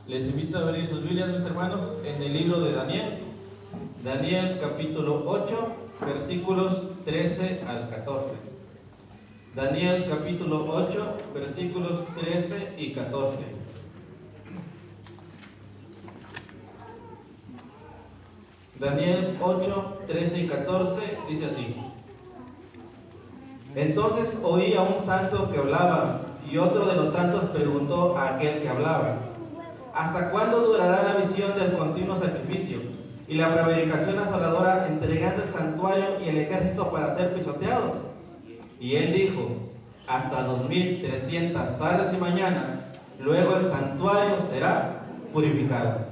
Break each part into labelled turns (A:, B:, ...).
A: Les invito a abrir sus Biblias, mis hermanos, en el libro de Daniel. Daniel capítulo 8, versículos 13 al 14. Daniel capítulo 8, versículos 13 y 14. Daniel 8, 13 y 14 dice así: Entonces oí a un santo que hablaba, y otro de los santos preguntó a aquel que hablaba: ¿Hasta cuándo durará la visión del continuo sacrificio y la prevaricación asoladora, entregando el santuario y el ejército para ser pisoteados? Y él dijo: hasta 2300 tardes y mañanas, luego el santuario será purificado.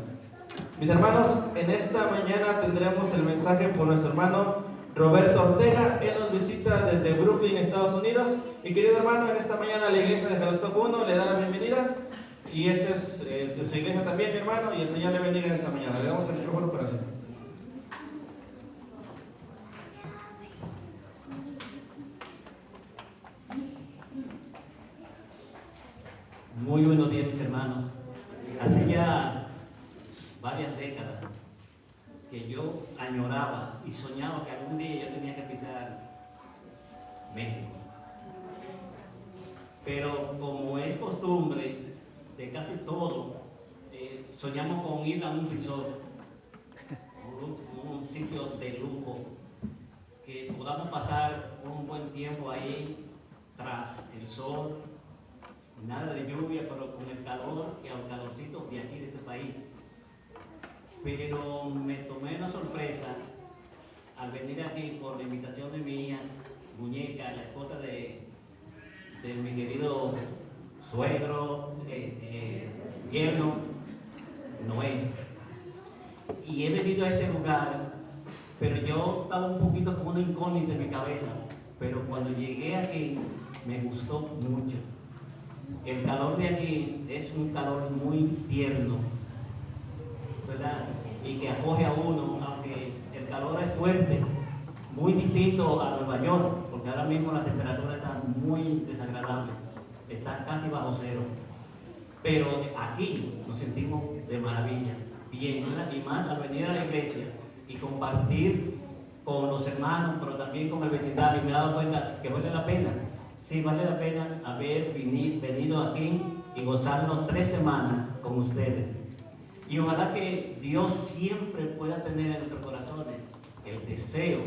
A: Mis hermanos, en esta mañana tendremos el mensaje por nuestro hermano Roberto Ortega. Él nos visita desde Brooklyn, Estados Unidos. Y querido hermano, en esta mañana la iglesia de Jalisco 1 le da la bienvenida. Y esa es su iglesia también, mi hermano, y el Señor le bendiga en esta mañana. Le damos el micrófono para hacer.
B: Muy buenos días, mis hermanos. Hace ya varias décadas que yo añoraba y soñaba que algún día yo tenía que pisar México. Pero como es costumbre de casi todo, soñamos con ir a un resort, un sitio de lujo, que podamos pasar un buen tiempo ahí tras el sol, nada de lluvia, pero con el calor y el calorcito de aquí de este país. Pero me tomé una sorpresa al venir aquí por la invitación de mi hija Muñeca, la esposa de mi querido suegro, yerno Noé. Y he venido a este lugar, pero yo estaba un poquito como una incógnita en mi cabeza, pero cuando llegué aquí me gustó mucho. El calor de aquí es un calor muy tierno, ¿verdad? Y que acoge a uno, aunque el calor es fuerte, muy distinto a Nueva York, porque ahora mismo la temperatura está muy desagradable, está casi bajo cero. Pero aquí nos sentimos de maravilla, bien, ¿verdad? Y más al venir a la iglesia y compartir con los hermanos, pero también con el vecindario, y me he dado cuenta que vale la pena. Sí, vale la pena haber venido aquí y gozarnos 3 semanas con ustedes. Y ojalá que Dios siempre pueda tener en nuestros corazones el deseo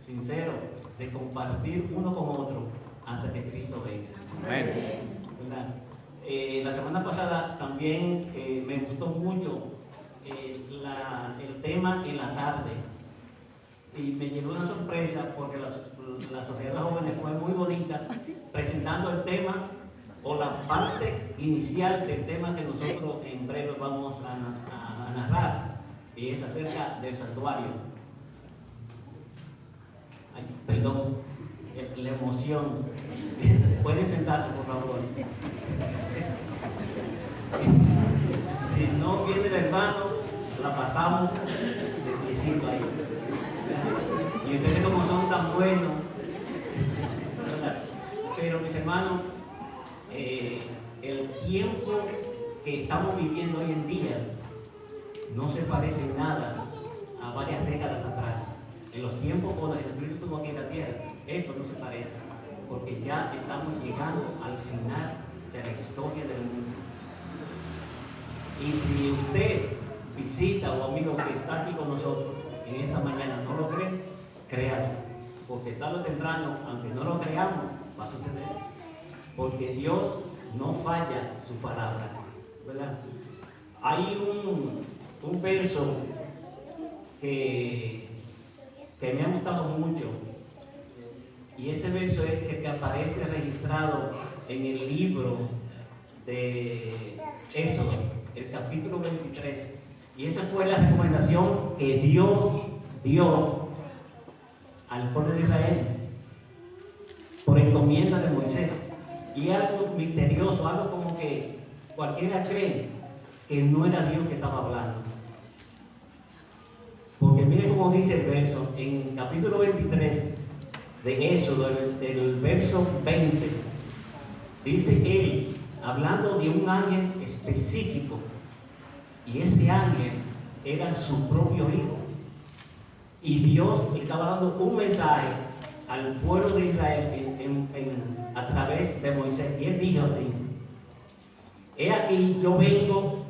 B: sincero de compartir uno con otro hasta que Cristo venga.
C: Amén.
B: La semana pasada también me gustó mucho el tema en la tarde. Y me llevó una sorpresa porque la Sociedad de Jóvenes fue muy bonita presentando el tema o la parte inicial del tema que nosotros en breve vamos a narrar, y es acerca del santuario. Ay, perdón, la emoción. Pueden sentarse, por favor. Si no viene el hermano, la pasamos de piecito ahí. Y ustedes como son tan buenos, ¿verdad? Pero mis hermanos, el tiempo que estamos viviendo hoy en día no se parece en nada a varias décadas atrás. En los tiempos cuando Jesucristo estuvo aquí en la tierra, esto no se parece, porque ya estamos llegando al final de la historia del mundo. Y si usted visita o amigo que está aquí con nosotros en esta mañana no lo cree, créalo, porque tarde o temprano, aunque no lo creamos, va a suceder, porque Dios no falla su palabra, ¿verdad? Hay un verso que me ha gustado mucho, y ese verso es el que aparece registrado en el libro de Éxodo, el capítulo 23, y esa fue la recomendación que Dios dio al pueblo de Israel por encomienda de Moisés. Y algo misterioso, algo como que cualquiera cree que no era Dios que estaba hablando. Porque mire cómo dice el verso, en capítulo 23 de Éxodo, el verso 20, dice él, hablando de un ángel específico, Y ese ángel era su propio hijo. Y Dios le estaba dando un mensaje al pueblo de Israel a través de Moisés. Y él dijo así: he aquí, yo vengo,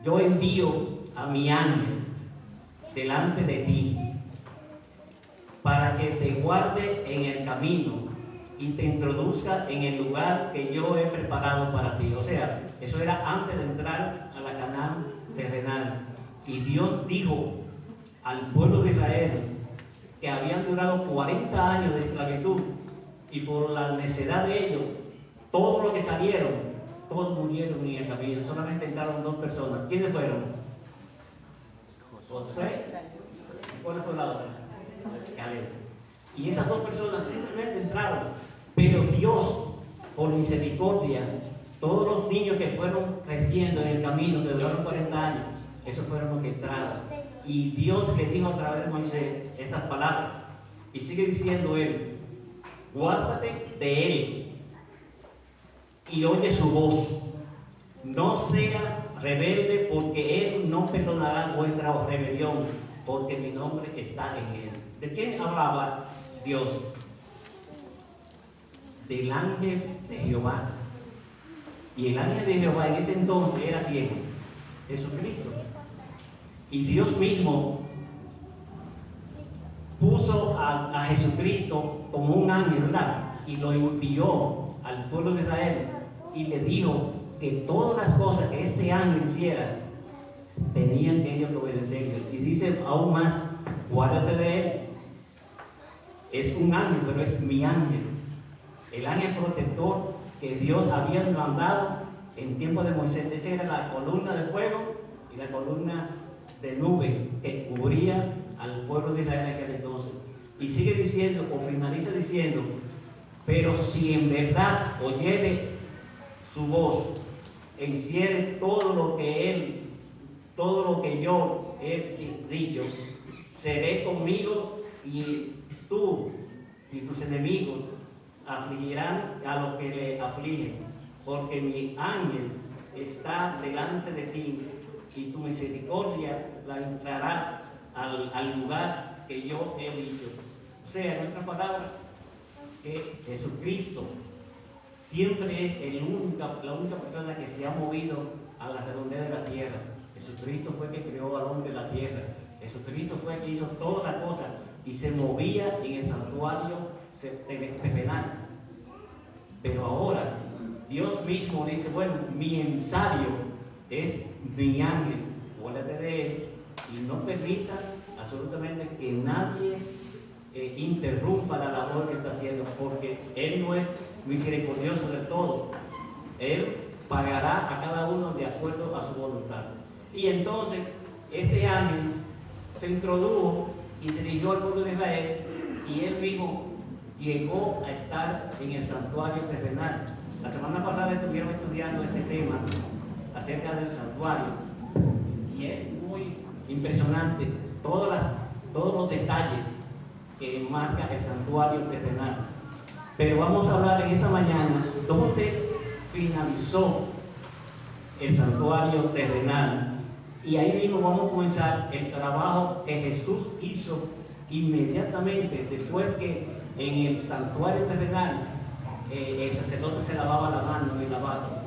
B: yo envío a mi ángel delante de ti para que te guarde en el camino y te introduzca en el lugar que yo he preparado para ti. O sea, eso era antes de entrar a la Canaán terrenal. Y Dios dijo al pueblo de Israel que habían durado 40 años de esclavitud, y por la necedad de ellos, todos los que salieron, todos murieron en el camino. Solamente entraron 2 personas. ¿Quiénes fueron? Josué. ¿Cuál fue la otra? Caleb. Y esas 2 personas simplemente entraron. Pero Dios, por misericordia, todos los niños que fueron creciendo en el camino, que duraron 40 años, esos fueron los que entraron. Y Dios le dijo a través de Moisés estas palabras. Y sigue diciendo él: guárdate de él y oye su voz. No sea rebelde, porque él no perdonará vuestra rebelión, porque mi nombre está en él. ¿De quién hablaba Dios? Del ángel de Jehová. Y el ángel de Jehová en ese entonces era ¿quién? Jesucristo. Y Dios mismo puso a Jesucristo como un ángel, ¿verdad? Y lo envió al pueblo de Israel y le dijo que todas las cosas que este ángel hiciera tenían que ellos obedecerle. Y dice aún más: guárdate de él. Es un ángel, pero es mi ángel. El ángel protector que Dios había mandado en tiempo de Moisés. Esa era la columna de fuego y la columna de nube que cubría al pueblo de Israel en aquel entonces. Y sigue diciendo, o finaliza diciendo: pero si en verdad oyere su voz, e hiciere todo lo que yo he dicho, seré conmigo, y tú y tus enemigos afligirán a los que le afligen, porque mi ángel está delante de ti, y tu misericordia la entrará al lugar que yo he dicho. O sea, en otras palabras, que Jesucristo siempre es la única persona que se ha movido a la redondez de la tierra. Jesucristo fue el que creó al hombre de la tierra. Jesucristo fue el que hizo todas las cosas y se movía en el santuario terrenal. Pero ahora Dios mismo dice: bueno, mi emisario es mi ángel, guárdate de él y no permita absolutamente que nadie interrumpa la labor que está haciendo, porque él no es misericordioso del todo. Él pagará a cada uno de acuerdo a su voluntad. Y entonces este ángel se introdujo y dirigió al pueblo de Israel, y él mismo llegó a estar en el santuario terrenal. La semana pasada estuvieron estudiando este tema acerca del santuario, y es muy impresionante todos los detalles que marca el santuario terrenal. Pero vamos a hablar en esta mañana dónde finalizó el santuario terrenal, y ahí mismo vamos a comenzar el trabajo que Jesús hizo inmediatamente después que en el santuario terrenal el sacerdote se lavaba la mano en el lavatorio,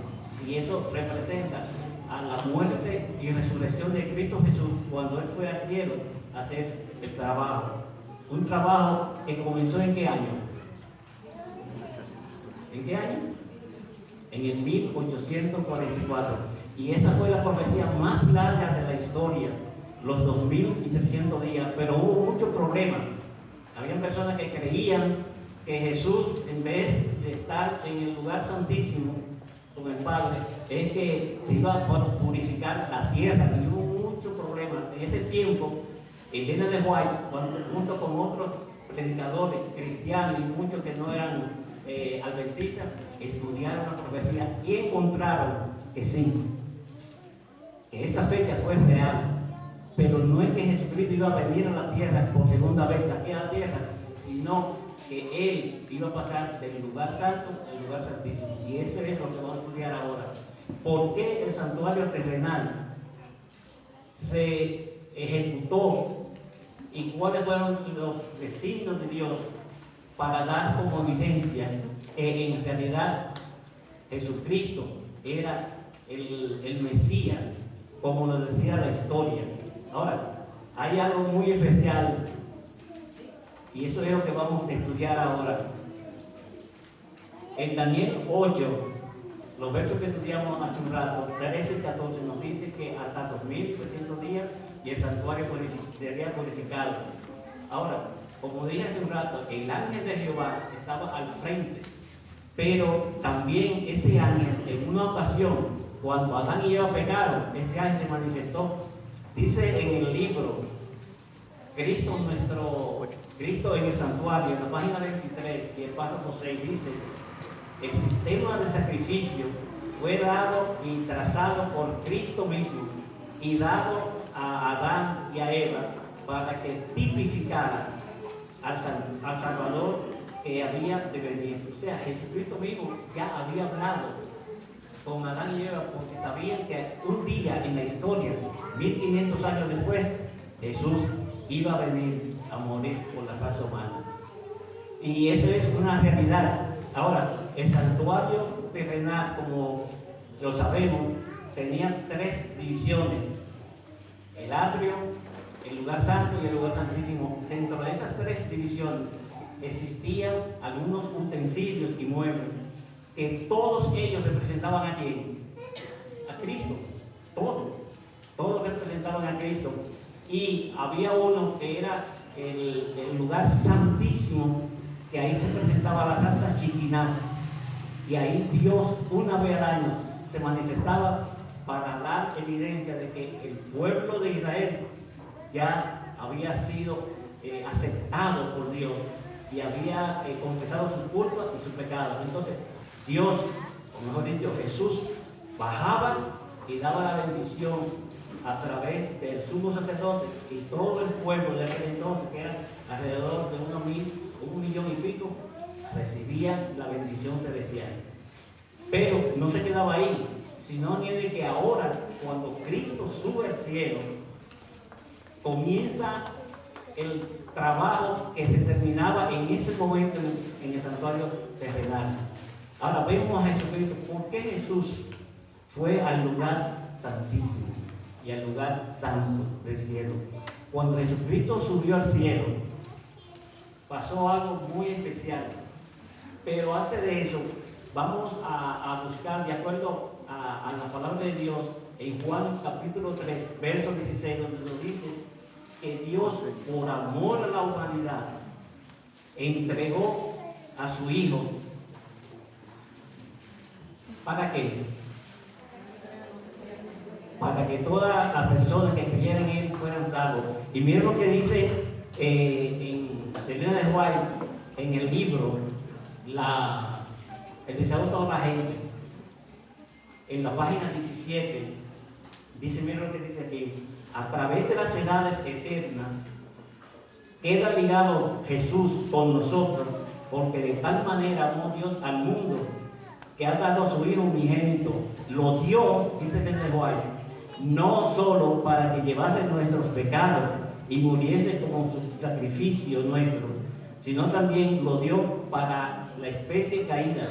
B: y eso representa a la muerte y resurrección de Cristo Jesús cuando Él fue al cielo a hacer el trabajo. Un trabajo que comenzó ¿en qué año? ¿En qué año? En el 1844. Y esa fue la profecía más larga de la historia, los 2300 días. Pero hubo muchos problemas. Habían personas que creían que Jesús, en vez de estar en el lugar santísimo con el Padre, es que se iba a purificar la tierra, y hubo muchos problemas. En ese tiempo, Elena de White, junto con otros predicadores cristianos y muchos que no eran adventistas, estudiaron la profecía y encontraron que sí, que esa fecha fue real, pero no es que Jesucristo iba a venir a la tierra por segunda vez aquí a la tierra, sino que Él iba a pasar del lugar santo al lugar santísimo. Y eso es lo que vamos a estudiar ahora. ¿Por qué el santuario terrenal se ejecutó y cuáles fueron los designios de Dios para dar como evidencia que en realidad Jesucristo era el Mesías, como lo decía la historia. Ahora, hay algo muy especial y eso es lo que vamos a estudiar ahora. En Daniel 8, los versos que estudiamos hace un rato, 13 y 14, nos dice que hasta 2300 días y el santuario sería purificado. Ahora, como dije hace un rato, el ángel de Jehová estaba al frente, pero también este ángel, en una ocasión, cuando Adán y Eva pecaron, ese ángel se manifestó. Dice en el libro Cristo en el santuario, en la página 23 y el párrafo 6, dice: el sistema de sacrificio fue dado y trazado por Cristo mismo y dado a Adán y a Eva para que tipificara al Salvador que había de venir. O sea, Jesucristo mismo ya había hablado con Adán y Eva porque sabían que un día en la historia, 1500 años después, Jesús iba a venir a morir por la raza humana. Y eso es una realidad. Ahora, el santuario terrenal, como lo sabemos, tenía 3 divisiones: el atrio, el lugar santo y el lugar santísimo. Dentro de esas 3 divisiones existían algunos utensilios y muebles que todos ellos representaban a quién? A Cristo. Todos representaban a Cristo. Y había uno que era el lugar santísimo, que ahí se presentaba la Santa Chiquiná, y ahí Dios una vez al año se manifestaba para dar evidencia de que el pueblo de Israel ya había sido aceptado por Dios y había confesado su culpa y su pecado. Entonces Dios, o mejor dicho, Jesús, bajaba y daba la bendición a través del sumo sacerdote, y todo el pueblo de aquel entonces, que era alrededor de 1 millón y pico, recibía la bendición celestial. Pero no se quedaba ahí, sino de que ahora, cuando Cristo sube al cielo, comienza el trabajo que se terminaba en ese momento en el santuario terrenal. Ahora vemos a Jesucristo. ¿Por qué Jesús fue al lugar santísimo y al lugar santo del cielo? Cuando Jesucristo subió al cielo, pasó algo muy especial. Pero antes de eso, vamos a buscar, de acuerdo a la palabra de Dios, en Juan capítulo 3, verso 16, donde nos dice que Dios, por amor a la humanidad, entregó a su Hijo. ¿Para qué? Para que todas las personas que creyeran en Él fueran salvos. Y miren lo que dice en Elena de White, en el libro El deseo de toda la gente, en la página 17, dice, miren lo que dice aquí: a través de las edades eternas queda ligado Jesús con nosotros, porque de tal manera amó Dios al mundo que ha dado a su Hijo unigénito. Lo dio, dice Elena de White, no solo para que llevase nuestros pecados y muriese como su sacrificio nuestro, sino también lo dio para la especie caída,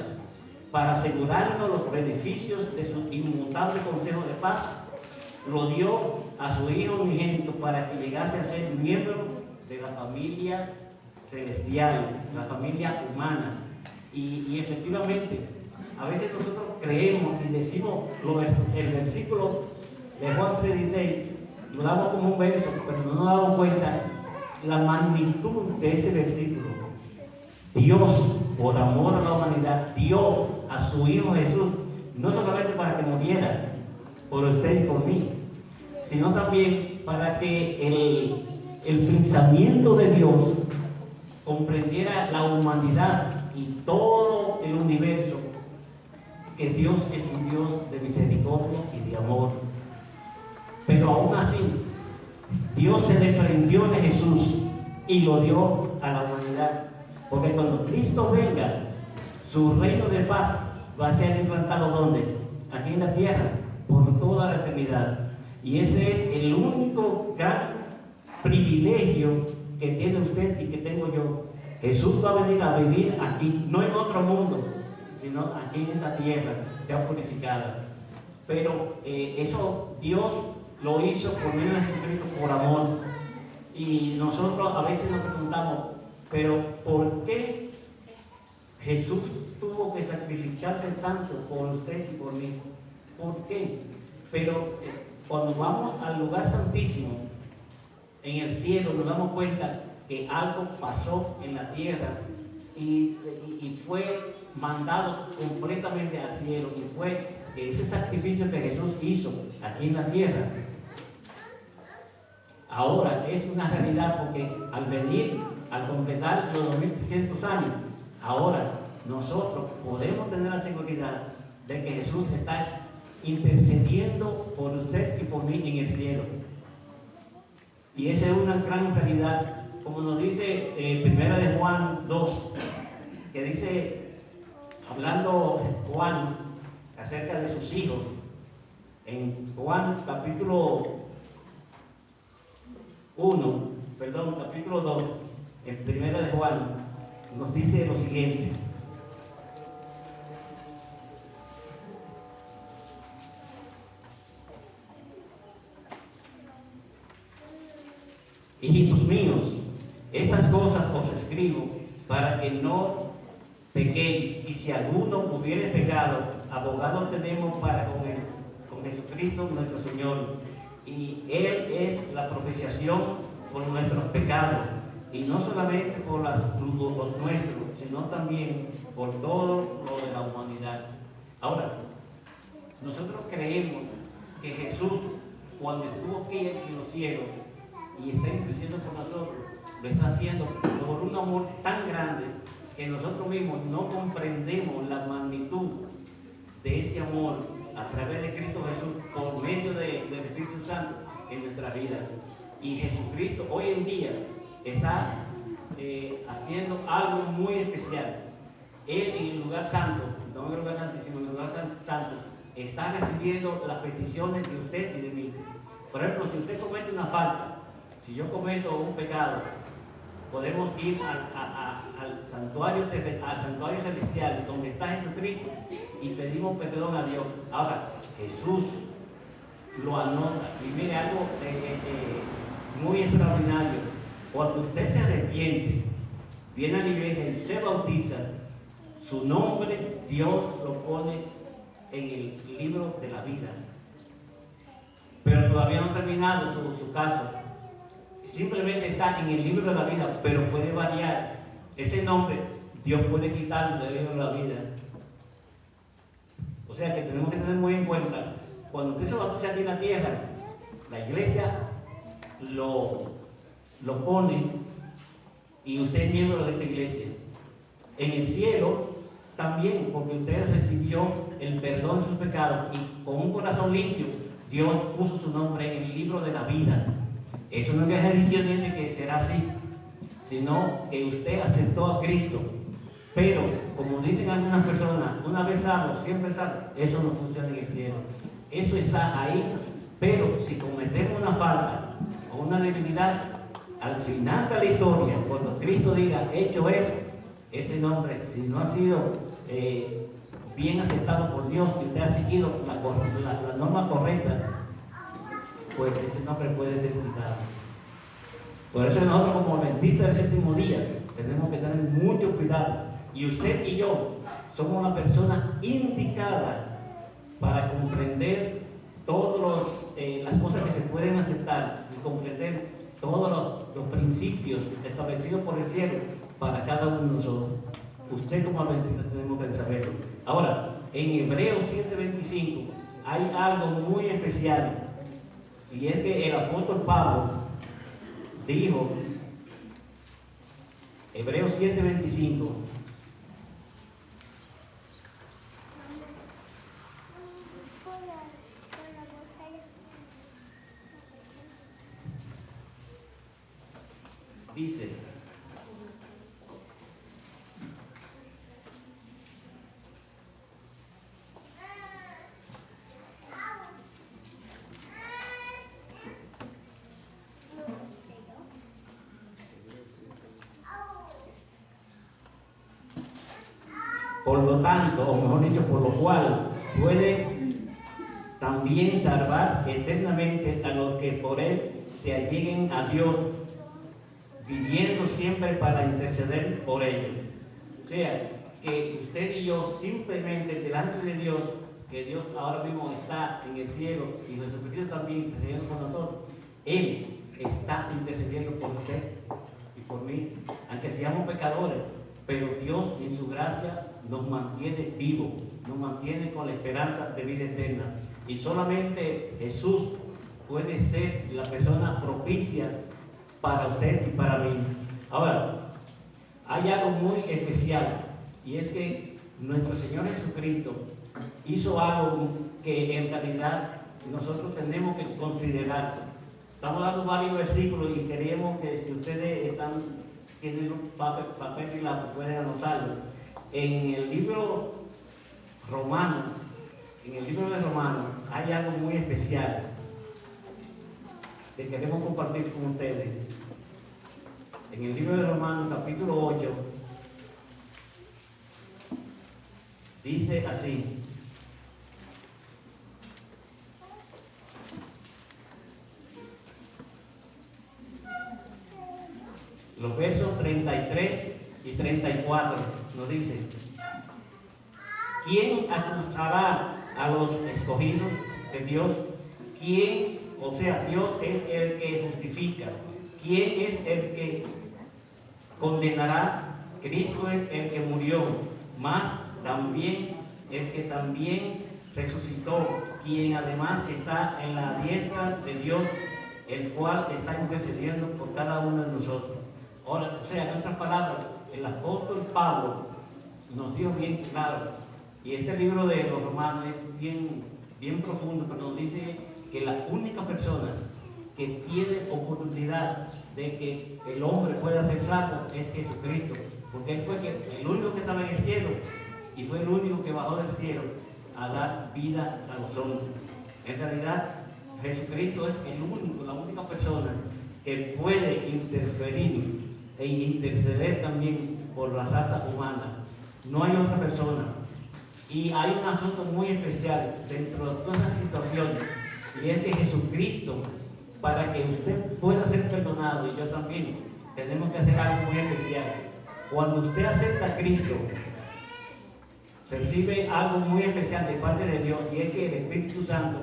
B: para asegurarnos los beneficios de su inmutable consejo de paz. Lo dio a su Hijo unigénito para que llegase a ser miembro de la familia celestial, la familia humana. Y efectivamente, a veces nosotros creemos y decimos el versículo de Juan 3:16, lo damos como un verso, pero no nos damos cuenta la magnitud de ese versículo. Dios, por amor a la humanidad, dio a su Hijo Jesús, no solamente para que muriera por usted y por mí, sino también para que el pensamiento de Dios comprendiera la humanidad y todo el universo, que Dios es un Dios de misericordia y de amor. Pero aún así, Dios se desprendió de Jesús y lo dio a la humanidad, porque cuando Cristo venga, su reino de paz va a ser implantado ¿dónde? Aquí en la tierra, por toda la eternidad. Y ese es el único gran privilegio que tiene usted y que tengo yo. Jesús va a venir a vivir aquí, no en otro mundo, sino aquí en esta tierra, ya purificada. Pero eso Dios lo hizo por medio de Jesucristo, por amor. Y nosotros a veces nos preguntamos, pero ¿por qué Jesús tuvo que sacrificarse tanto por usted y por mí? ¿Por qué? Pero cuando vamos al lugar santísimo, en el cielo, nos damos cuenta que algo pasó en la tierra y fue mandado completamente al cielo, y fue ese sacrificio que Jesús hizo aquí en la tierra. Ahora es una realidad, porque al venir, al completar los 2300 años, ahora nosotros podemos tener la seguridad de que Jesús está intercediendo por usted y por mí en el cielo. Y esa es una gran realidad, como nos dice Primera de Juan 2, que dice, hablando Juan acerca de sus hijos, en Juan capítulo 2, en Primera de Juan, nos dice lo siguiente. Hijitos míos, estas cosas os escribo para que no pequéis, y si alguno hubiere pecado, abogado tenemos para con Jesucristo nuestro Señor, y Él es la propiciación por nuestros pecados, y no solamente por los nuestros, sino también por todo lo de la humanidad. Ahora, nosotros creemos que Jesús, cuando estuvo aquí en los cielos y está intercediendo por nosotros, lo está haciendo por un amor tan grande que nosotros mismos no comprendemos la magnitud de ese amor a través de Cristo Jesús, por medio del Espíritu Santo en nuestra vida. Y Jesucristo hoy en día está haciendo algo muy especial. Él en el lugar santo, no en el lugar santísimo, en el lugar santo, está recibiendo las peticiones de usted y de mí. Por ejemplo, si usted comete una falta, si yo cometo un pecado, podemos ir al santuario celestial donde está Jesucristo y pedimos perdón a Dios. Ahora, Jesús lo anota. Y mire algo muy extraordinario. Cuando usted se arrepiente, viene a la iglesia y se bautiza, su nombre Dios lo pone en el libro de la vida. Pero todavía no ha terminado su caso. Simplemente está en el libro de la vida, pero puede variar. Ese nombre Dios puede quitarlo del libro de la vida. O sea que tenemos que tener muy en cuenta, cuando usted se bautiza aquí en la tierra, la iglesia lo pone y usted es miembro de esta iglesia. En el cielo también, porque usted recibió el perdón de sus pecados y con un corazón limpio, Dios puso su nombre en el libro de la vida. Eso no es religión de que será así, sino que usted aceptó a Cristo. Pero, como dicen algunas personas, una vez salvo, siempre salvo. Eso no funciona en el cielo. Eso está ahí, pero si cometemos una falta o una debilidad, al final de la historia, cuando Cristo diga, hecho eso, ese nombre, si no ha sido bien aceptado por Dios, y usted ha seguido la norma correcta, pues ese nombre puede ser quitado. Por eso nosotros, como adventistas del séptimo día, tenemos que tener mucho cuidado. Y usted y yo somos una persona indicada para comprender todas las cosas que se pueden aceptar y comprender todos los principios establecidos por el cielo para cada uno de nosotros. Usted como adventista tenemos que saberlo. Ahora, en Hebreos 7:25 hay algo muy especial, y es que el apóstol Pablo dijo, Hebreos 7:25, dice, Por lo tanto, o mejor dicho, por lo cual puede también salvar eternamente a los que por él se alleguen a Dios, viviendo siempre para interceder por ellos. O sea, que usted y yo simplemente delante de Dios, que Dios ahora mismo está en el cielo y Jesucristo también intercediendo por nosotros, Él está intercediendo por usted y por mí, aunque seamos pecadores, pero Dios en su gracia nos mantiene vivos, nos mantiene con la esperanza de vida eterna. Y solamente Jesús puede ser la persona propicia para usted y para mí. Ahora, hay algo muy especial, y es que nuestro Señor Jesucristo hizo algo que en realidad nosotros tenemos que considerar. Estamos dando varios versículos y queríamos que si ustedes tienen un papel y lápiz, pueden anotarlo. En el libro Romano, de Romanos, hay algo muy especial que queremos compartir con ustedes. En el libro de Romanos, capítulo 8, dice así: los versos 33 y 34 nos dice: ¿quién acusará a los escogidos de Dios? ¿Quién? O sea, Dios es el que justifica. ¿Quién es el que condenará? Cristo es el que murió, más también el que también resucitó, quien además está en la diestra de Dios, el cual está intercediendo por cada uno de nosotros. Ahora, o sea, en otras palabras, el apóstol Pablo nos dio bien claro, y este libro de los Romanos es bien profundo, pero nos dice que la única persona que tiene oportunidad de que el hombre pueda ser salvo es Jesucristo, porque Él fue el único que estaba en el cielo y fue el único que bajó del cielo a dar vida a los hombres. En realidad, Jesucristo es la única persona que puede interferir e interceder también por la raza humana. No hay otra persona. Y hay un asunto muy especial dentro de toda esa situación, y es que Jesucristo, para que usted pueda ser perdonado, y yo también, tenemos que hacer algo muy especial. Cuando usted acepta a Cristo, recibe algo muy especial de parte de Dios, y es que el Espíritu Santo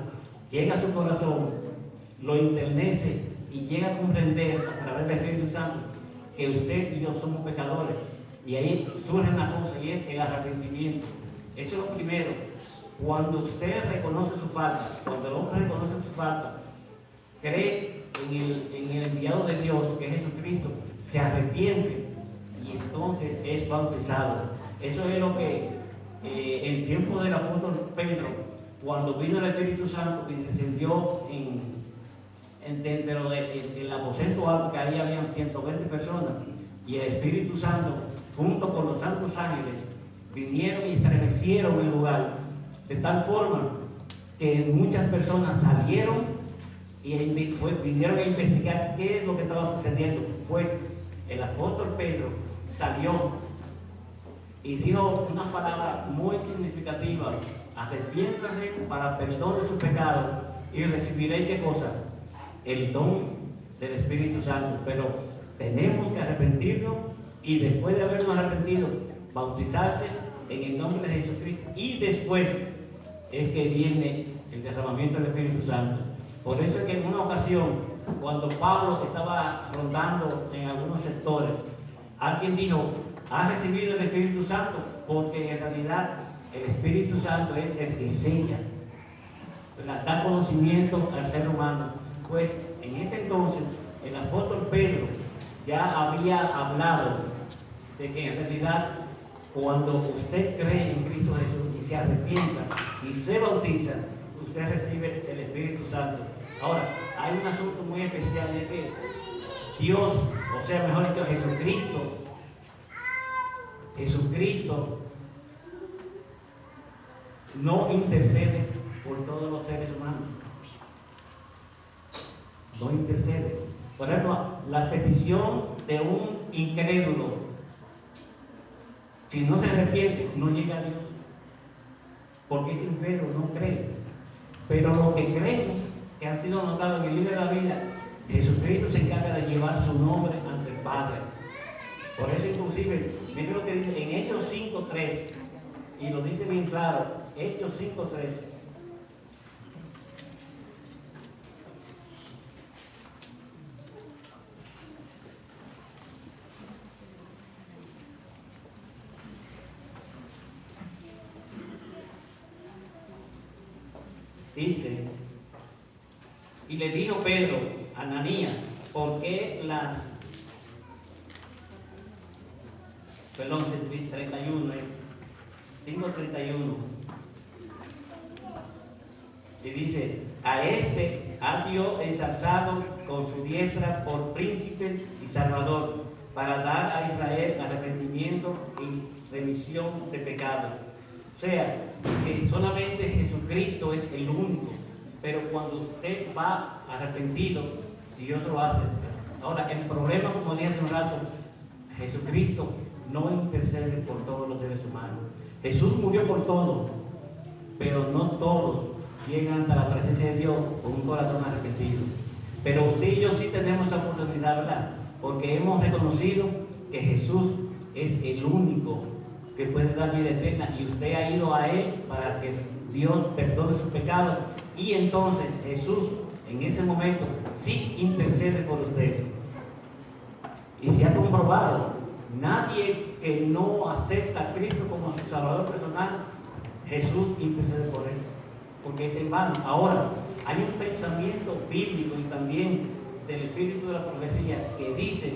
B: llega a su corazón, lo internece y llega a comprender a través del Espíritu Santo que usted y yo somos pecadores. Y ahí surge una cosa, y es el arrepentimiento. Eso es lo primero. Cuando usted reconoce su falta, cuando el hombre reconoce su falta, cree en el enviado de Dios, que es Jesucristo, se arrepiente y entonces es bautizado. Eso es lo que en tiempo del apóstol Pedro, cuando vino el Espíritu Santo y descendió dentro del aposento alto, que ahí habían 120 personas, y el Espíritu Santo junto con los santos ángeles vinieron y estremecieron el lugar, de tal forma que muchas personas salieron y vinieron a investigar qué es lo que estaba sucediendo. Pues el apóstol Pedro salió y dijo una palabra muy significativa: arrepiéntase para perdón de sus pecados y recibiréis, ¿qué cosa? El don del Espíritu Santo. Pero tenemos que arrepentirnos, y después de habernos arrepentido, bautizarse en el nombre de Jesucristo, y después es que viene el derramamiento del Espíritu Santo. Por eso es que en una ocasión, cuando Pablo estaba rondando en algunos sectores, alguien dijo: ¿ha recibido el Espíritu Santo? Porque en realidad el Espíritu Santo es el que sella, da conocimiento al ser humano. Pues en este entonces el apóstol Pedro ya había hablado de que en realidad, cuando usted cree en Cristo Jesús y se arrepienta y se bautiza, usted recibe el Espíritu Santo. Ahora, hay un asunto muy especial, de que Dios, o sea, mejor dicho, Jesucristo no intercede por todos los seres humanos. No intercede. Por ejemplo, la petición de un incrédulo Si no se arrepiente, no llega a Dios, porque es inferior, no cree. Pero los que creen, que han sido anotados en el libro de la vida, Jesucristo se encarga de llevar su nombre ante el Padre. Por eso inclusive, miren lo que dice en Hechos 5:3, y lo dice bien claro, Hechos 5:3. Dice, y le dijo Pedro a Ananías, ¿por qué las... Perdón, 31 es 5:31. Y dice, a este ha Dios ensalzado con su diestra por príncipe y salvador, para dar a Israel arrepentimiento y remisión de pecados. O sea, que solamente Jesucristo es el único, pero cuando usted va arrepentido, Dios lo hace. Ahora, el problema, como dije hace un rato, Jesucristo no intercede por todos los seres humanos. Jesús murió por todos, pero no todos llegan a la presencia de Dios con un corazón arrepentido. Pero usted y yo sí tenemos esa oportunidad, ¿verdad? Porque hemos reconocido que Jesús es el único que puede dar vida eterna, y usted ha ido a Él para que Dios perdone sus pecados, y entonces Jesús en ese momento sí intercede por usted. Y se ha comprobado, nadie que no acepta a Cristo como su Salvador personal, Jesús intercede por él, porque es en vano. Ahora, hay un pensamiento bíblico y también del espíritu de la profecía que dice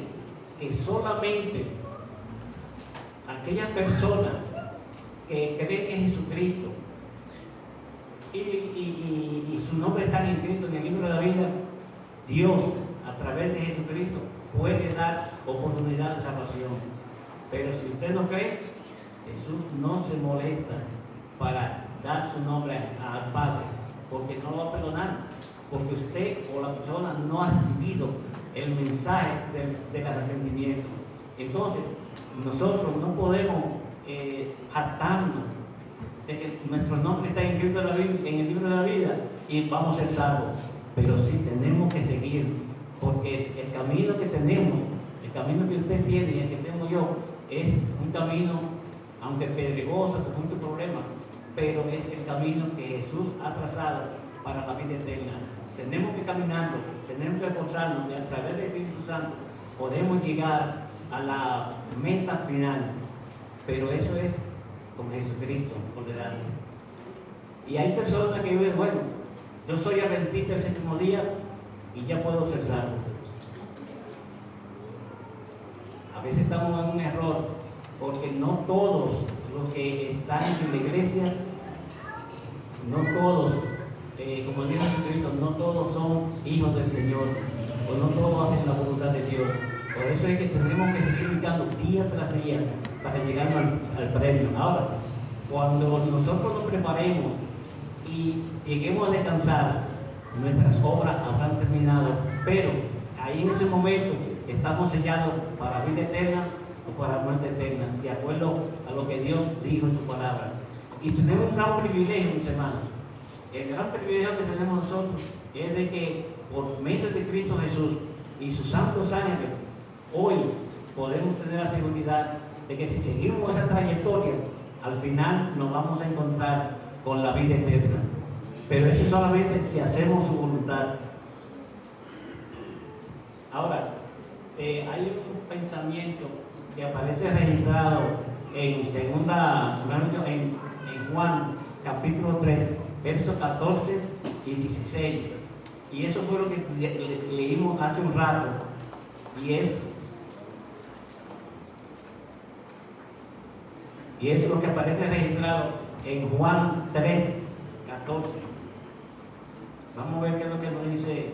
B: que solamente aquellas personas que creen en Jesucristo y su nombre está inscrito en el libro de la vida, Dios a través de Jesucristo puede dar oportunidad de salvación. Pero si usted no cree, Jesús no se molesta para dar su nombre al Padre, porque no lo va a perdonar, porque usted o la persona no ha recibido el mensaje del arrepentimiento. Entonces, nosotros no podemos jactarnos de que nuestro nombre está inscrito en el libro de la vida y vamos a ser salvos, pero sí tenemos que seguir, porque el camino que tenemos, el camino que usted tiene y el que tengo yo, es un camino, aunque pedregoso, con muchos problemas, pero es el camino que Jesús ha trazado para la vida eterna. Tenemos que caminarlo, tenemos que esforzarnos, y a través del Espíritu Santo podemos llegar a la meta final, pero eso es con Jesucristo por delante. Y hay personas que dicen, bueno, yo soy adventista del séptimo día y ya puedo ser salvo. A veces estamos en un error, porque no todos los que están en la iglesia, no todos, como dice Jesucristo, no todos son hijos del Señor, o no todos hacen la voluntad de Dios. Por eso es que tenemos que seguir luchando día tras día para llegar al premio. Ahora, cuando nosotros nos preparemos y lleguemos a descansar, nuestras obras habrán terminado, pero ahí en ese momento estamos sellados para vida eterna o para muerte eterna, de acuerdo a lo que Dios dijo en su palabra. Y tenemos un gran privilegio, mis hermanos. El gran privilegio que tenemos nosotros es de que por medio de Cristo Jesús y sus santos ángeles, hoy podemos tener la seguridad de que si seguimos esa trayectoria, al final nos vamos a encontrar con la vida eterna. Pero eso solamente si hacemos su voluntad. Ahora, hay un pensamiento que aparece registrado en Juan capítulo 3, versos 14 y 16. Y eso fue lo que leímos hace un rato. Y es lo que aparece registrado en Juan 3, 14. Vamos a ver qué es lo que nos dice.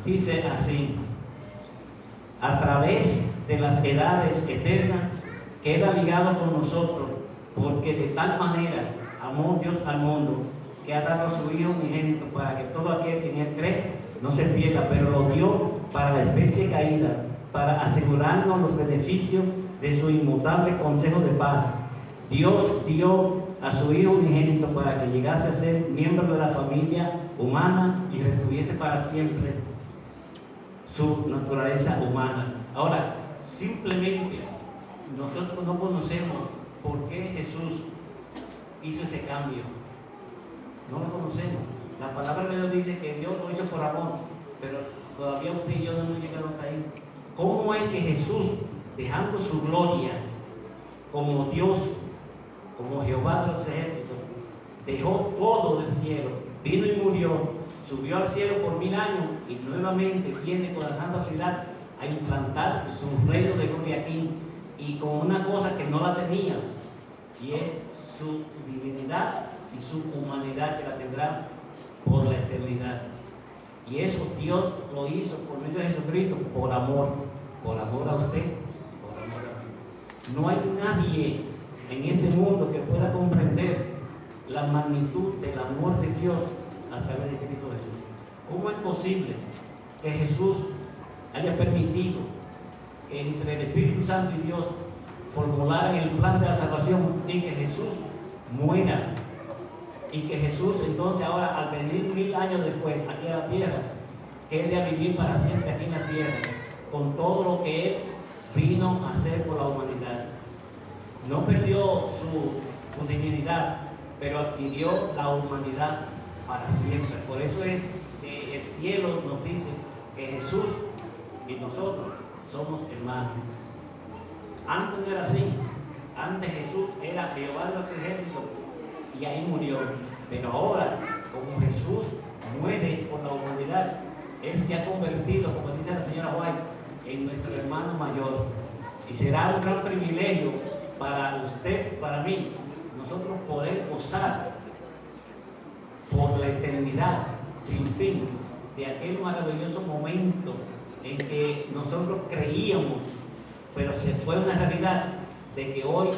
B: Dice así: a través de las edades eternas queda ligado con nosotros, porque de tal manera amó Dios al mundo que ha dado a su Hijo unigénito para que todo aquel que en Él cree no se pierda, pero lo dio para la especie caída, para asegurarnos los beneficios de su inmutable consejo de paz. Dios dio a su Hijo unigénito para que llegase a ser miembro de la familia humana y retuviese para siempre su naturaleza humana. Ahora, simplemente nosotros no conocemos por qué Jesús hizo ese cambio. No lo conocemos. La palabra de Dios dice que Dios lo hizo por amor, pero todavía usted y yo no hemos llegado hasta ahí. ¿Cómo es que Jesús, dejando su gloria como Dios, como Jehová de los ejércitos, dejó todo del cielo, vino y murió, subió al cielo por 1000 años y nuevamente viene con la santa ciudad a implantar su reino de gloria aquí, y con una cosa que no la tenía, y es su divinidad y su humanidad, que la tendrá por la eternidad? Y eso Dios lo hizo por medio de Jesucristo, por amor a usted, por amor a mí. No hay nadie en este mundo que pueda comprender la magnitud del amor de Dios a través de Cristo Jesús. ¿Cómo es posible que Jesús haya permitido que entre el Espíritu Santo y Dios formularan el plan de la salvación y que Jesús muera? Y que Jesús entonces ahora, al venir 1000 años después aquí a la tierra, quede a vivir para siempre aquí en la tierra, con todo lo que Él vino a hacer por la humanidad. No perdió su divinidad, pero adquirió la humanidad para siempre. Por eso es que el cielo nos dice que Jesús y nosotros somos hermanos. Antes no era así. Antes Jesús era Jehová de los ejércitos y ahí murió. Pero ahora, como Jesús muere por la humanidad, Él se ha convertido, como dice la señora White, en nuestro hermano mayor. Y será un gran privilegio para usted, para mí, nosotros poder gozar por la eternidad sin fin de aquel maravilloso momento en que nosotros creíamos, pero se fue una realidad, de que hoy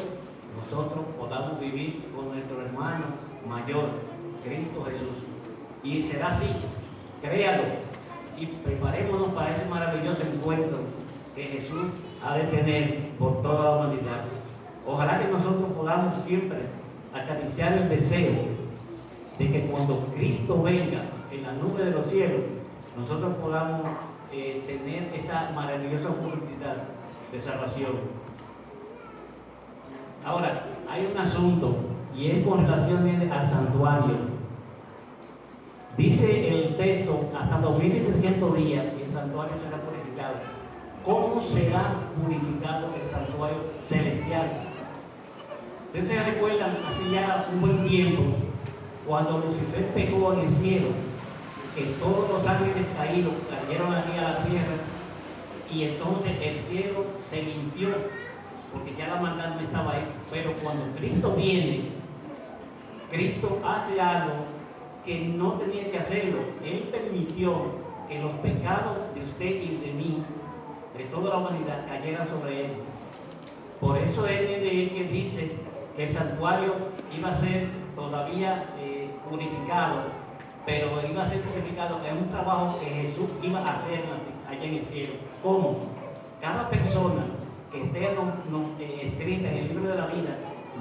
B: nosotros podamos vivir con nuestro hermano mayor, Cristo Jesús. Y será así, créalo, y preparémonos para ese maravilloso encuentro que Jesús ha de tener por toda la humanidad. Ojalá que nosotros podamos siempre acariciar el deseo de que cuando Cristo venga en la nube de los cielos, nosotros podamos tener esa maravillosa oportunidad de salvación. Ahora, hay un asunto, y es con relación al santuario. Dice el texto, hasta 2300 días y el santuario será purificado. ¿Cómo será purificado el santuario celestial? Ustedes se recuerdan, hace ya un buen tiempo, cuando Lucifer pecó en el cielo, que todos los ángeles caídos cayeron aquí a la tierra, y entonces el cielo se limpió, porque ya la maldad no estaba ahí. Pero cuando Cristo viene, Cristo hace algo que no tenía que hacerlo. Él permitió que los pecados de usted y de mí, de toda la humanidad, cayeran sobre Él. Por eso Él que dice que el santuario iba a ser todavía purificado, pero iba a ser purificado en un trabajo que Jesús iba a hacer allá en el cielo. ¿Cómo? Cada persona que esté escrita en el libro de la vida,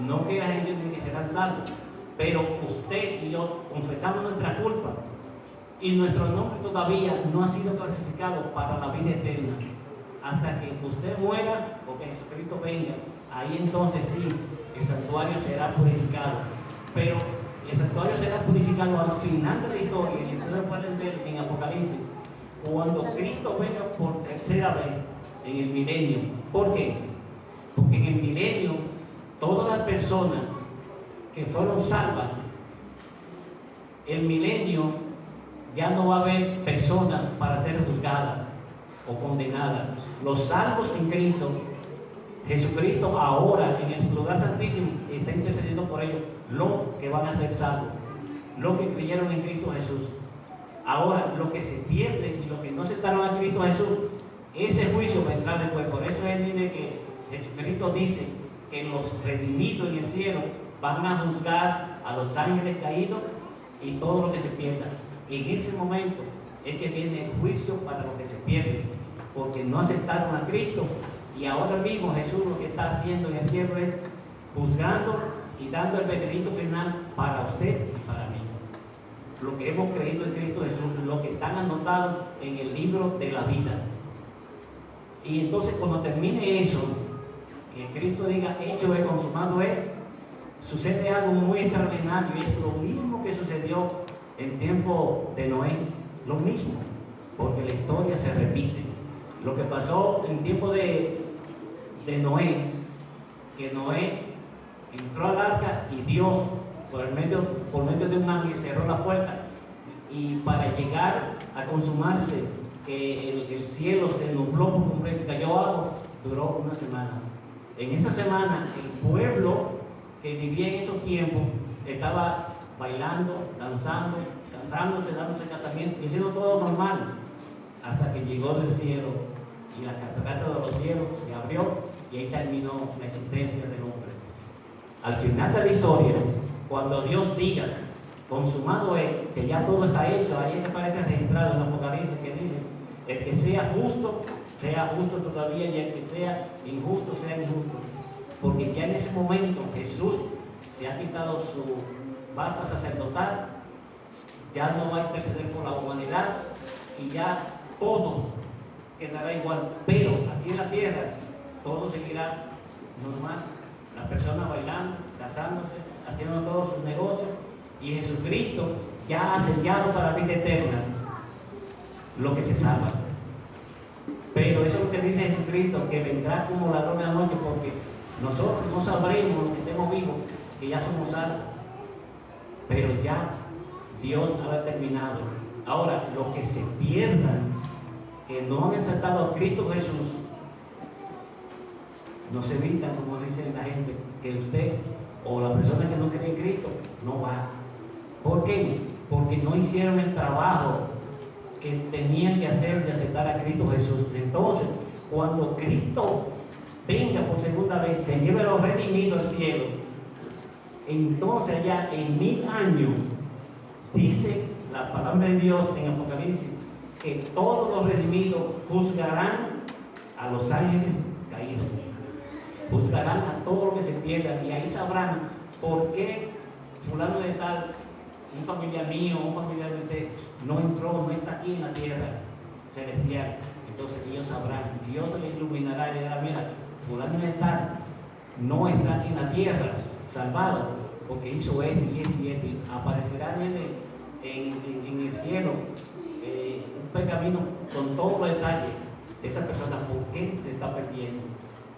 B: no que las ellos que serán salvos, pero usted y yo confesamos nuestra culpa y nuestro nombre todavía no ha sido clasificado para la vida eterna. Hasta que usted muera o que Jesucristo venga, ahí entonces sí, el santuario será purificado. Pero el santuario será purificado al final de la historia, y ustedes pueden ver en Apocalipsis, cuando Cristo venga por tercera vez en el milenio. ¿Por qué? Porque en el milenio todas las personas que fueron salvas, el milenio ya no va a haber personas para ser juzgadas o condenadas. Los salvos en Cristo, Jesucristo ahora en el lugar santísimo está intercediendo por ellos, los que van a ser salvos, los que creyeron en Cristo Jesús. Ahora, los que se pierden y los que no aceptaron a Cristo Jesús, ese juicio vendrá después. Por eso Él dice que Jesucristo dice que los redimidos en el cielo van a juzgar a los ángeles caídos y todo lo que se pierda. En ese momento es que viene el juicio para los que se pierden, porque no aceptaron a Cristo. Y ahora mismo Jesús lo que está haciendo en el cielo es juzgando y dando el veredicto final para usted y para mí. Lo que hemos creído en Cristo Jesús, lo que están anotados en el libro de la vida. Y entonces cuando termine eso, que Cristo diga, hecho es, consumado es, sucede algo muy extraordinario, y es lo mismo que sucedió en tiempo de Noé, lo mismo, porque la historia se repite. Lo que pasó en tiempo de Noé, que Noé entró al arca y Dios, por medio de un ángel, cerró la puerta, y para llegar a consumarse, que el cielo se nubló por completo y cayó agua, duró una semana. En esa semana, el pueblo que vivía en esos tiempos estaba bailando, danzando, cansándose, dándose casamiento y haciendo todo normal, hasta que llegó del cielo y la catarata de los cielos se abrió y ahí terminó la existencia del hombre. Al final de la historia, cuando Dios diga, consumado es, que ya todo está hecho, ahí me parece registrado en Apocalipsis que dice, el que sea justo todavía, y el que sea injusto, sea injusto. Porque ya en ese momento Jesús se ha quitado su bata sacerdotal, ya no va a interceder por la humanidad y ya todo quedará igual. Pero aquí en la tierra todo seguirá normal. Las personas bailando, casándose, haciendo todos sus negocios, y Jesucristo ya ha sellado para la vida eterna lo que se salva. Pero eso es lo que dice Jesucristo, que vendrá como ladrón de la noche, porque nosotros no sabremos, los que estemos vivos, que ya somos salvos. Pero ya Dios ha determinado. Ahora, los que se pierdan, que no han aceptado a Cristo Jesús, no se vistan como dice la gente, que usted o la persona que no cree en Cristo no va. ¿Por qué? Porque no hicieron el trabajo que tenían que hacer de aceptar a Cristo Jesús. Entonces, cuando Cristo venga por segunda vez, se lleve a los redimidos al cielo, entonces allá en 1000 años, dice la palabra de Dios en Apocalipsis, que todos los redimidos juzgarán a los ángeles caídos, juzgarán a todo lo que se pierda, y ahí sabrán por qué fulano de tal, un familiar mío, un familiar de usted, no entró, no está aquí en la tierra celestial. Entonces ellos sabrán, Dios les iluminará y le dirá, mira, fulano de tal no está aquí en la tierra salvado porque hizo esto y esto y esto, y aparecerá en el cielo un pergamino con todos los detalles de esa persona, por qué se está perdiendo.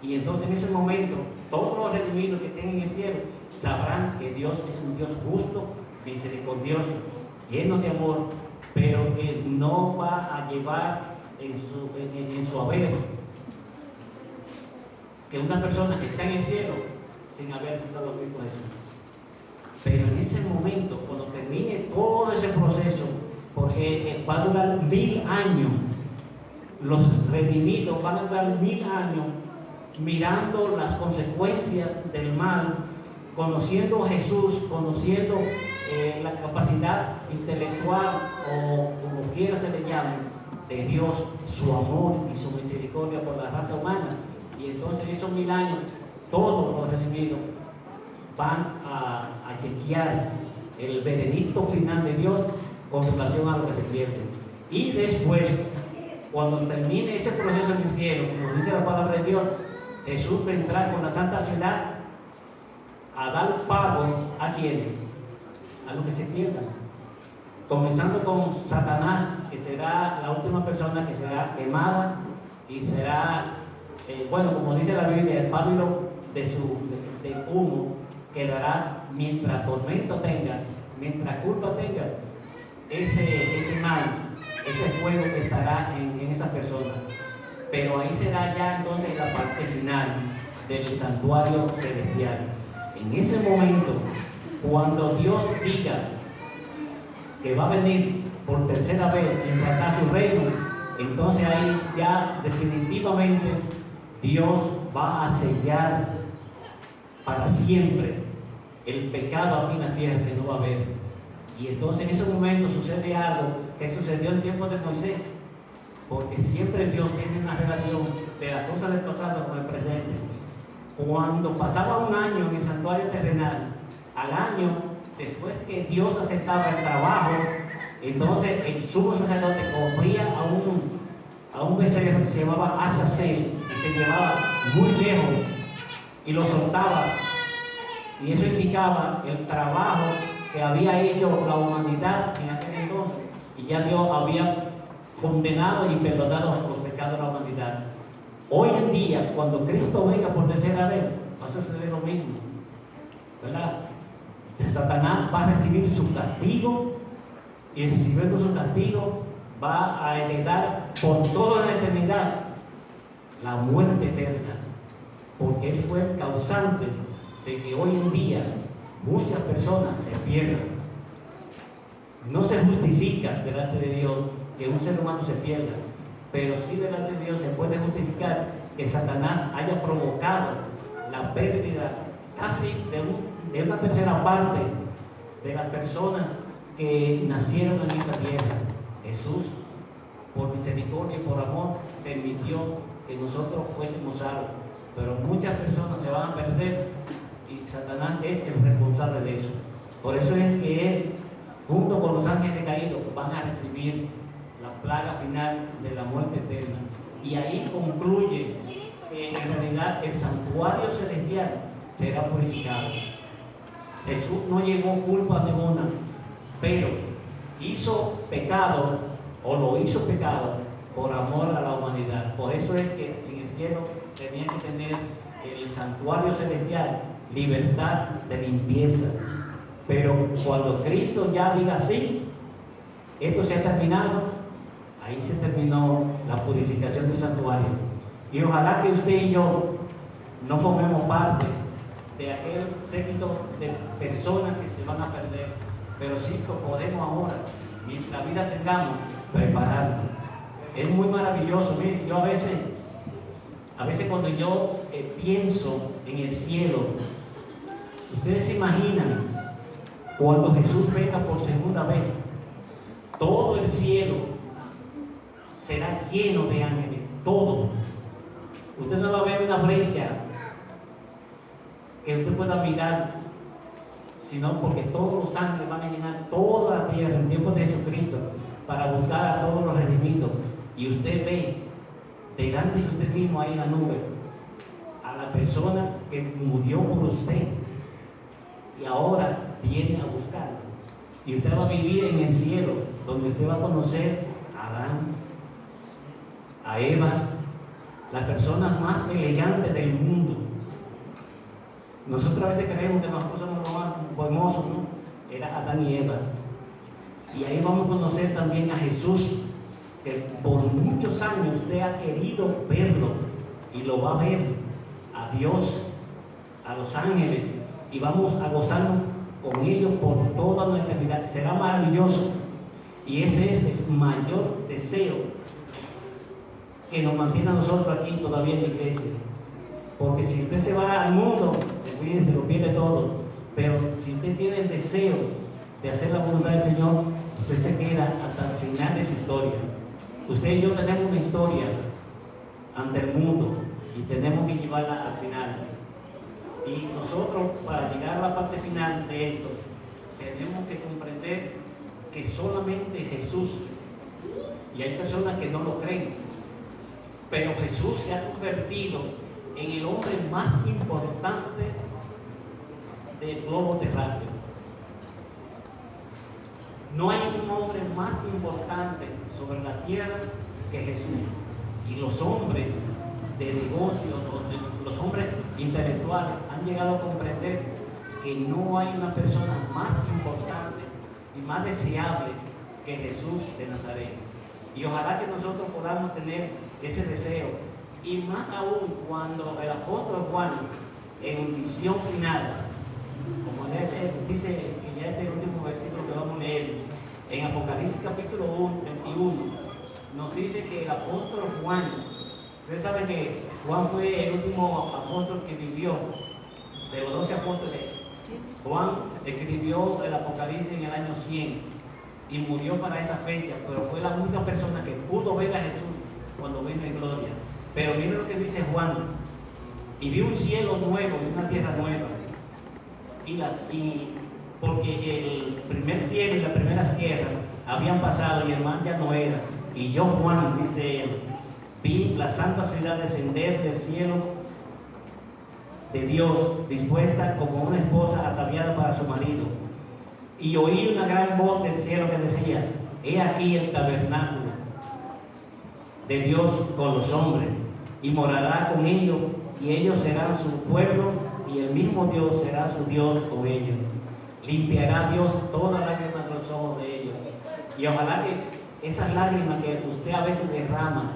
B: Y entonces en ese momento todos los redimidos que estén en el cielo sabrán que Dios es un Dios justo, misericordioso, lleno de amor, pero que no va a llevar en su haber que una persona está en el cielo sin haber aceptado a Cristo Jesús. Pero en ese momento, cuando termine todo ese proceso, porque va a durar 1000 años, los redimidos van a durar 1000 años mirando las consecuencias del mal, conociendo a Jesús, conociendo la capacidad intelectual, o como quiera se le llame, de Dios, su amor y su misericordia por la raza humana. Y entonces en esos 1000 años todos los redimidos van a chequear el veredicto final de Dios con relación a lo que se pierde. Y después, cuando termine ese proceso en el cielo, como dice la palabra de Dios, Jesús vendrá con la santa ciudad a dar pago a quienes, a los que se pierdan, comenzando con Satanás, que será la última persona que será quemada y será, bueno, como dice la Biblia, el pábilo de humo quedará mientras tormento tenga, mientras culpa tenga, ese mal, ese fuego que estará en esa persona. Pero ahí será ya entonces la parte final del santuario celestial. En ese momento, cuando Dios diga que va a venir por tercera vez a implantar su reino, entonces ahí ya definitivamente Dios va a sellar para siempre el pecado aquí en la tierra, que no va a haber. Y entonces en ese momento sucede algo que sucedió en tiempos de Moisés, porque siempre Dios tiene una relación de las cosas del pasado con el presente. Cuando pasaba un año en el santuario terrenal, al año, después que Dios aceptaba el trabajo, entonces el sumo sacerdote cogía a un becerro que se llamaba Azazel y se llevaba muy lejos y lo soltaba. Y eso indicaba el trabajo que había hecho la humanidad en aquel entonces. Y ya Dios había condenado y perdonado los pecados de la humanidad. Hoy en día, cuando Cristo venga por tercera vez, va a suceder lo mismo, ¿verdad? Satanás va a recibir su castigo, y recibiendo su castigo va a heredar por toda la eternidad la muerte eterna, porque él fue el causante de que hoy en día muchas personas se pierdan. No se justifica delante de Dios que un ser humano se pierda, pero sí delante de Dios se puede justificar que Satanás haya provocado la pérdida casi de una tercera parte de las personas que nacieron en esta tierra. Jesús, por misericordia y por amor, permitió que nosotros fuésemos salvos, pero muchas personas se van a perder y Satanás es el responsable de eso. Por eso es que él, junto con los ángeles caídos, van a recibir la plaga final de la muerte eterna. Y ahí concluye que en realidad el santuario celestial será purificado. Jesús no llevó culpa ninguna, pero hizo pecado, o lo hizo pecado, por amor a la humanidad. Por eso es que en el cielo tenían que tener el santuario celestial libertad de limpieza. Pero cuando Cristo ya diga sí, esto se ha terminado, ahí se terminó la purificación del santuario. Y ojalá que usted y yo no formemos parte de aquel séquito de personas que se van a perder, pero sí que podemos ahora, mientras vida tengamos, prepararnos. Es muy maravilloso. Miren, yo a veces cuando yo pienso en el cielo, ustedes se imaginan cuando Jesús venga por segunda vez, todo el cielo será lleno de ángeles, todo. Usted no va a ver una brecha que usted pueda mirar, sino porque todos los ángeles van a llenar toda la tierra en tiempos de Jesucristo para buscar a todos los redimidos. Y usted ve delante de usted mismo ahí en la nube a la persona que murió por usted y ahora viene a buscarlo. Y usted va a vivir en el cielo, donde usted va a conocer a Adán, a Eva, las personas más elegantes del mundo. Nosotros a veces creemos que nosotros somos los más hermosos, ¿no? Era Adán y Eva. Y ahí vamos a conocer también a Jesús, que por muchos años usted ha querido verlo y lo va a ver, a Dios, a los ángeles, y vamos a gozarnos con ellos por toda nuestra eternidad. Será maravilloso, y ese es el mayor deseo que nos mantiene a nosotros aquí todavía en la iglesia. Porque si usted se va al mundo, se lo pierde todo, pero si usted tiene el deseo de hacer la voluntad del Señor, usted se queda hasta el final de su historia. Usted y yo tenemos una historia ante el mundo y tenemos que llevarla al final. Y nosotros, para llegar a la parte final de esto, tenemos que comprender que solamente Jesús, y hay personas que no lo creen, pero Jesús se ha convertido en el hombre más importante del globo terráqueo. No hay un hombre más importante sobre la tierra que Jesús. Y los hombres de negocios, los hombres intelectuales han llegado a comprender que no hay una persona más importante y más deseable que Jesús de Nazaret. Y ojalá que nosotros podamos tener ese deseo. Y más aún cuando el apóstol Juan, en visión final, como dice que ya este último versículo que vamos a leer, en Apocalipsis capítulo 21, nos dice que el apóstol Juan, ustedes saben que Juan fue el último apóstol que vivió, de los 12 apóstoles, Juan escribió el Apocalipsis en el año 100 y murió para esa fecha, pero fue la única persona que pudo ver a Jesús cuando vino en gloria. Pero mire lo que dice Juan: y vi un cielo nuevo y una tierra nueva, y porque el primer cielo y la primera tierra habían pasado y el mar ya no era. Y yo, Juan, dice él, vi la santa ciudad descender del cielo de Dios, dispuesta como una esposa ataviada para su marido. Y oí una gran voz del cielo que decía: he aquí el tabernáculo de Dios con los hombres, y morará con ellos, y ellos serán su pueblo, y el mismo Dios será su Dios con ellos. Limpiará Dios todas las lágrimas de los ojos de ellos. Y ojalá que esas lágrimas que usted a veces derrama,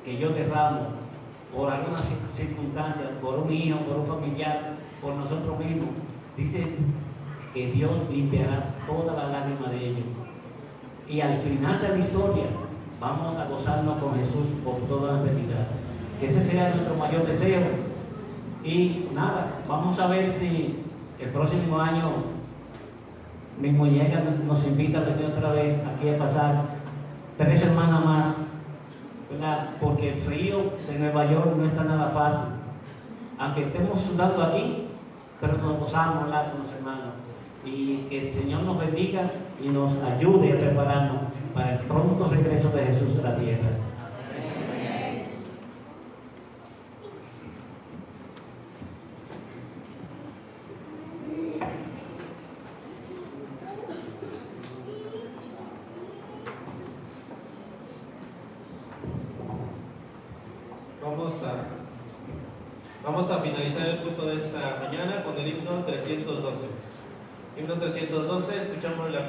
B: que yo derramo, por algunas circunstancias, por un hijo, por un familiar, por nosotros mismos, dice que Dios limpiará todas las lágrimas de ellos. Y al final de la historia vamos a gozarnos con Jesús por toda la eternidad. Que ese sea nuestro mayor deseo. Y nada, vamos a ver si el próximo año mi muñeca nos invita a venir otra vez aquí a pasar 3 semanas más, ¿verdad? Porque el frío de Nueva York no está nada fácil. Aunque estemos sudando aquí, pero nos gozamos, ¿verdad?, con los hermanos. Y que el Señor nos bendiga y nos ayude a prepararnos para el pronto regreso de Jesús a la tierra.
A: Vamos a finalizar el culto de esta mañana con el himno 312. Himno 312, escuchamos la